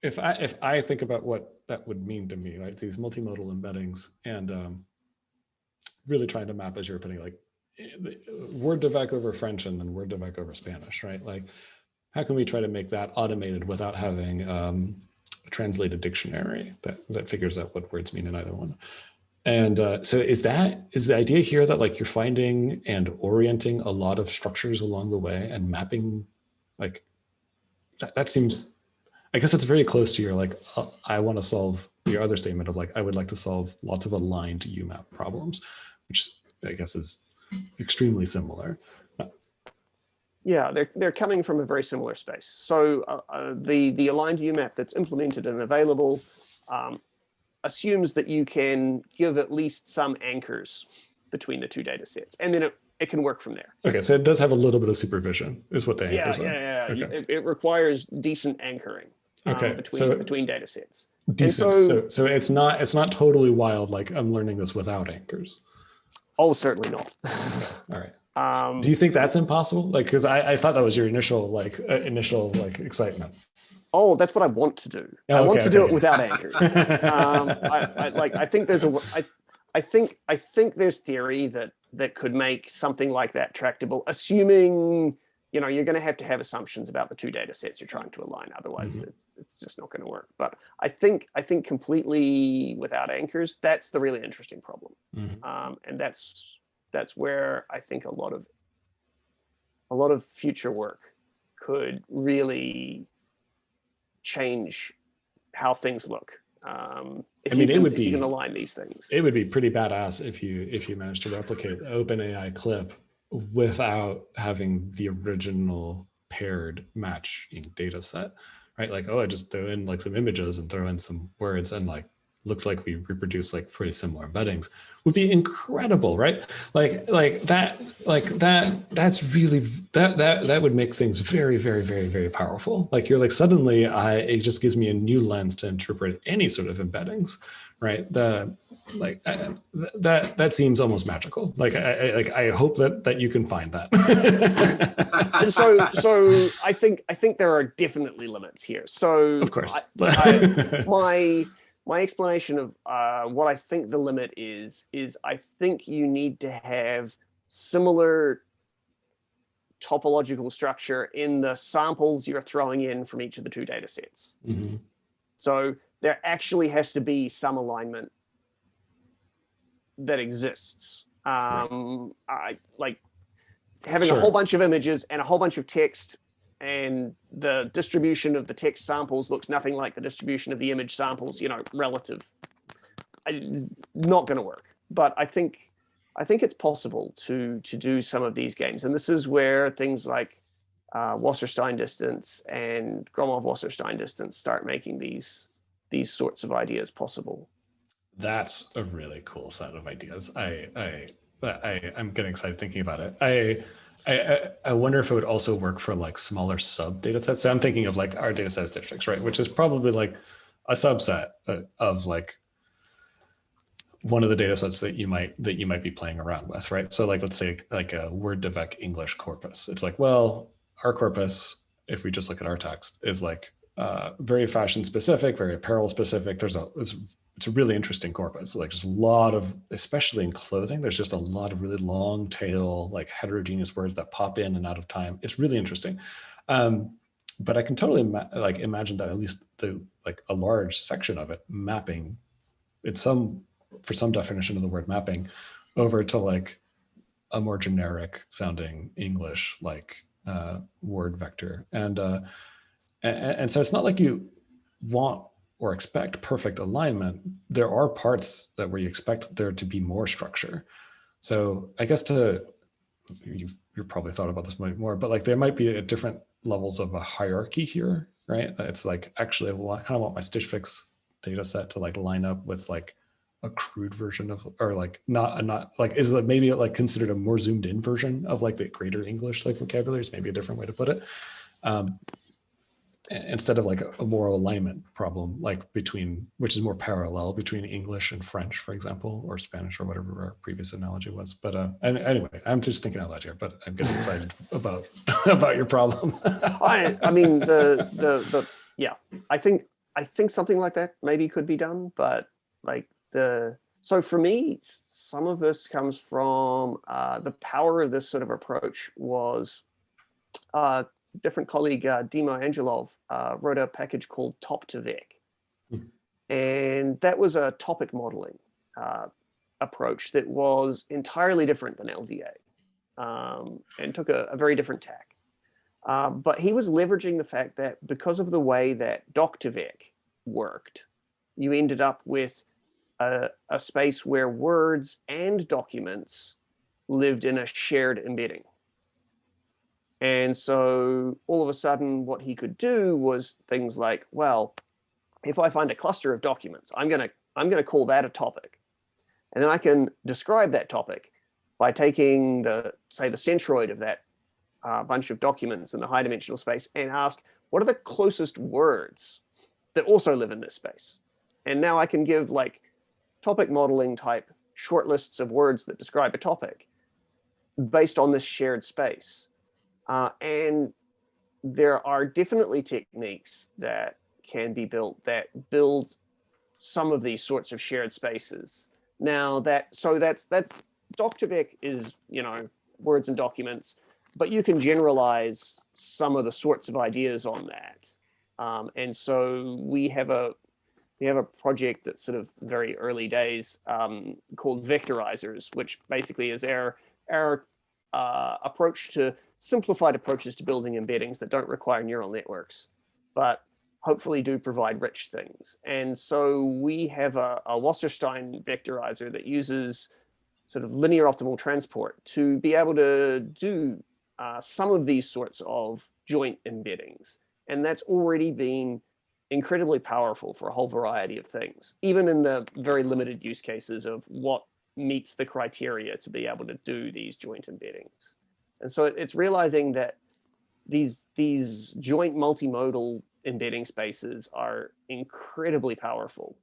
if I think about what that would mean to me, right? These multimodal embeddings and really trying to map, as you're putting, like word dev over French and then word dev over Spanish, right? Like, how can we try to make that automated without having a translated dictionary that figures out what words mean in either one? And so is the idea here that like you're finding and orienting a lot of structures along the way and mapping, like that seems, I guess that's very close to your like, I want to solve your other statement of like, I would like to solve lots of aligned UMAP problems, which I guess is extremely similar. Yeah, they're coming from a very similar space. So the aligned UMAP that's implemented and available assumes that you can give at least some anchors between the two data sets, and then it can work from there. Okay, so it does have a little bit of supervision, is what the anchors are. Yeah. Okay. It requires decent anchoring between data sets. Decent. So it's not totally wild. Like I'm learning this without anchors. Oh, certainly not. Okay. All right. Do you think that's impossible? Like, because I thought that was your initial excitement. Oh, that's what I want to do. I want to do it without anchors. I think there's theory that could make something like that tractable, assuming you're going to have assumptions about the two data sets you're trying to align. Otherwise, it's just not going to work. But I think completely without anchors, that's the really interesting problem, and that's where I think a lot of future work could really change how things look. If you can align these things. It would be pretty badass if you managed to replicate the OpenAI clip without having the original paired matching data set, right? Like, oh, I just throw in like some images and throw in some words and like looks like we reproduce like pretty similar embeddings, would be incredible, right? That's really that would make things very, very, very, very powerful. Like you're like suddenly it just gives me a new lens to interpret any sort of embeddings, right? That seems almost magical. I hope that you can find that. So I think there are definitely limits here. So of course, my explanation of what I think the limit is I think you need to have similar topological structure in the samples you're throwing in from each of the two data sets. So there actually has to be some alignment that exists. Like having a whole bunch of images and a whole bunch of text, and the distribution of the text samples looks nothing like the distribution of the image samples, relative. Not going to work. But I think it's possible to do some of these games. And this is where things like Wasserstein distance and Gromov-Wasserstein distance start making these sorts of ideas possible. That's a really cool set of ideas. I'm getting excited thinking about it. I wonder if it would also work for like smaller sub data sets. So I'm thinking of like our data set statistics, right? Which is probably like a subset of like one of the data sets that you might be playing around with, right? So like, let's say like a Word Devec English corpus. It's like, well, our corpus, if we just look at our text, is like very fashion specific, very apparel specific. It's a really interesting corpus. Like just a lot of, especially in clothing, there's just a lot of really long tail, like heterogeneous words that pop in and out of time. It's really interesting. But I can totally imagine that at least a large section of it mapping for some definition of the word mapping over to like a more generic sounding English, like word vector. And so it's not like you want or expect perfect alignment. There are parts where you expect there to be more structure. So I guess you've probably thought about this more, but like there might be different levels of a hierarchy here, right? It's like, actually, I kind of want my Stitch Fix data set to like line up with like a crude version of, or like not like, is it maybe like considered a more zoomed in version of like the greater English like vocabulary is maybe a different way to put it. Instead of like a moral alignment problem, like which is more parallel between English and French, for example, or Spanish or whatever our previous analogy was. But anyway, I'm just thinking out loud here, but I'm getting excited about your problem. I mean, yeah, I think I think something like that maybe could be done, but like so for me, some of this comes from the power of this sort of approach was different colleague, Dimo Angelov, wrote a package called Top2Vec. Hmm. And that was a topic modeling approach that was entirely different than LVA and took a very different tack. But he was leveraging the fact that because of the way that Doc2Vec worked, you ended up with a space where words and documents lived in a shared embedding. And so all of a sudden, what he could do was things like, well, if I find a cluster of documents, I'm gonna call that a topic, and then I can describe that topic by taking say the centroid of that bunch of documents in the high dimensional space and ask, what are the closest words that also live in this space? And now I can give like topic modeling type short lists of words that describe a topic based on this shared space. And there are definitely techniques that can be built that build some of these sorts of shared spaces. Now that's Doc2Vec is, words and documents, but you can generalize some of the sorts of ideas on that. And so we have a project that's sort of very early days called vectorizers, which basically is our approach to simplified approaches to building embeddings that don't require neural networks, but hopefully do provide rich things. And so we have a Wasserstein vectorizer that uses sort of linear optimal transport to be able to do some of these sorts of joint embeddings. And that's already been incredibly powerful for a whole variety of things, even in the very limited use cases of what meets the criteria to be able to do these joint embeddings. And so it's realizing that these joint multimodal embedding spaces are incredibly powerful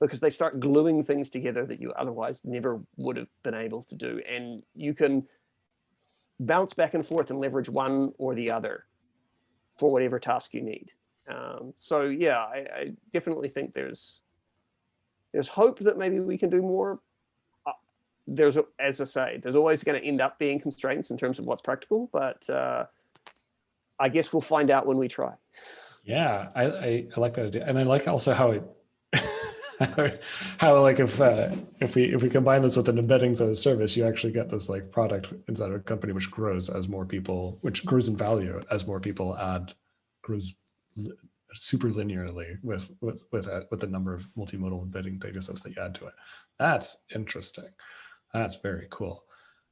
because they start gluing things together that you otherwise never would have been able to do. And you can bounce back and forth and leverage one or the other for whatever task you need. So yeah, I definitely think there's hope that maybe we can do more. As I say, there's always going to end up being constraints in terms of what's practical, but I guess we'll find out when we try. Yeah, I like that idea, and I like also how it how like if we combine this with an embeddings as a service, you actually get this like product inside of a company which grows as more people, which grows in value as more people grows super linearly with the number of multimodal embedding data sets that you add to it. That's interesting. That's very cool.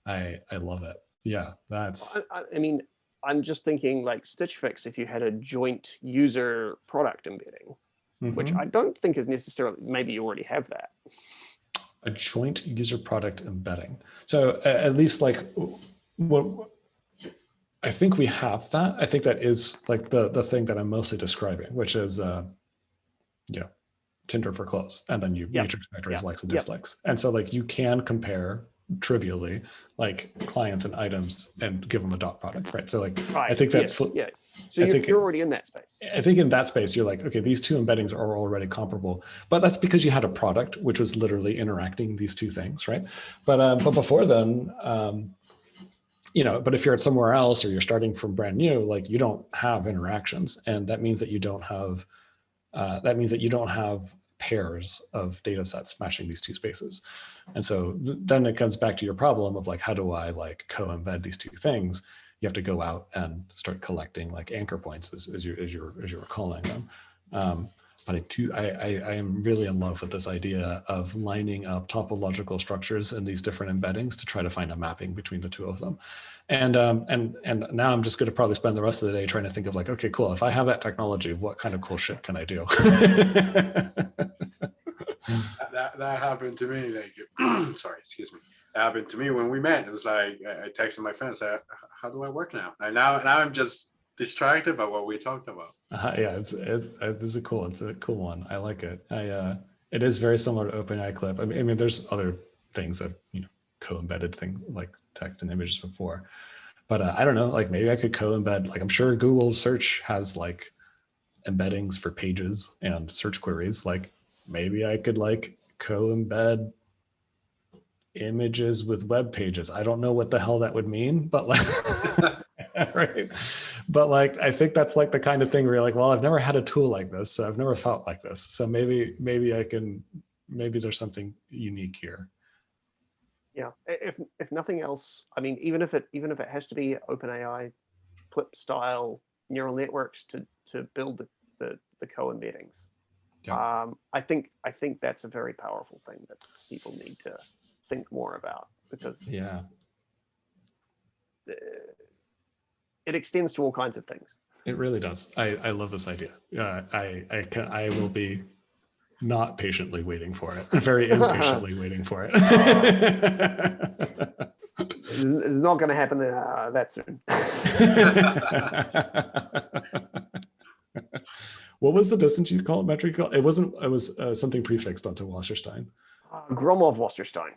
I love it. Yeah, that's. I mean, I'm just thinking like Stitch Fix, if you had a joint user product embedding, which I don't think is necessarily, maybe you already have that. A joint user product embedding. So at least like what I think we have that. I think that is like the thing that I'm mostly describing, which is Tinder for clothes, and then you matrix factorize likes and dislikes. And so like you can compare trivially like clients and items and give them a dot product, right? So like I think that so you're already in that space. I think in that space you're like, okay, these two embeddings are already comparable, but that's because you had a product which was literally interacting these two things, right? But before then, but if you're at somewhere else or you're starting from brand new, like you don't have interactions, and that means that you don't have pairs of data sets matching these two spaces. And so then it comes back to your problem of like, how do I like co-embed these two things? You have to go out and start collecting like anchor points as you're calling them. But I am really in love with this idea of lining up topological structures in these different embeddings to try to find a mapping between the two of them. And now I'm just going to probably spend the rest of the day trying to think of like, okay, cool. If I have that technology, what kind of cool shit can I do? that happened to me. Like, sorry, excuse me. That happened to me when we met. It was like I texted my friend, said, "How do I work now?" And now I'm just distracted by what we talked about. Yeah, it's a cool one. I like it. It is very similar to OpenAI Clip. I mean, there's other things that co-embedded thing like text and images before, but I don't know. Like maybe I could co-embed. Like I'm sure Google search has like embeddings for pages and search queries, like maybe I could like co-embed images with web pages. I don't know what the hell that would mean, but like, right. But like, I think that's like the kind of thing where you're like, well, I've never had a tool like this, so I've never felt like this. So maybe I can, maybe there's something unique here. Yeah, if nothing else, I mean, even if it has to be OpenAI clip style neural networks to build the co-embeddings, Yeah. I think that's a very powerful thing that people need to think more about, because Yeah. it extends to all kinds of things. It really does. I love this idea. I will be not patiently waiting for it, very impatiently waiting for it. It's not going to happen that soon. What was the distance you call it metric? It wasn't, it was something prefixed onto Wasserstein. Gromov-Wasserstein.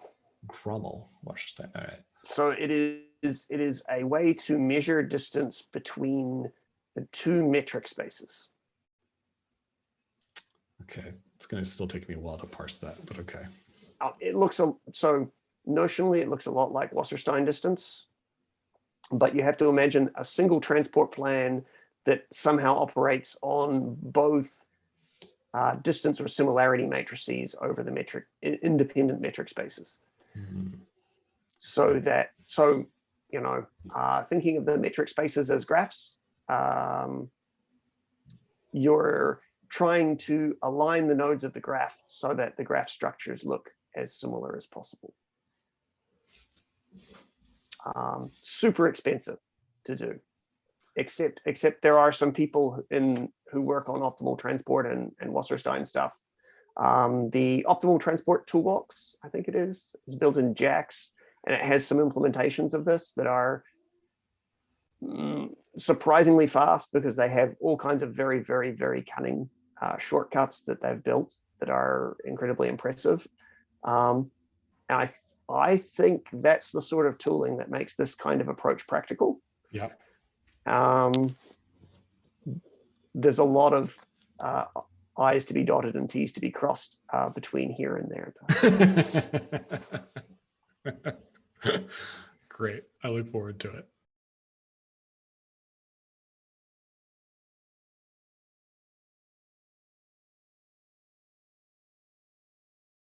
Grommel Wasserstein. All right. So it is a way to measure distance between the two metric spaces. Okay. It's going to still take me a while to parse that, but okay. It looks so notionally it looks a lot like Wasserstein distance, but you have to imagine a single transport plan that somehow operates on both distance or similarity matrices over the independent metric spaces. Mm-hmm. So you know, thinking of the metric spaces as graphs, you're trying to align the nodes of the graph so that the graph structures look as similar as possible. Super expensive to do, except there are some people who work on optimal transport and Wasserstein stuff. The optimal transport toolbox, I think it is built in JAX, and it has some implementations of this that are surprisingly fast, because they have all kinds of very, very, very cunning shortcuts that they've built that are incredibly impressive. And I think that's the sort of tooling that makes this kind of approach practical. Yeah. There's a lot of I's to be dotted and T's to be crossed between here and there. Great. I look forward to it.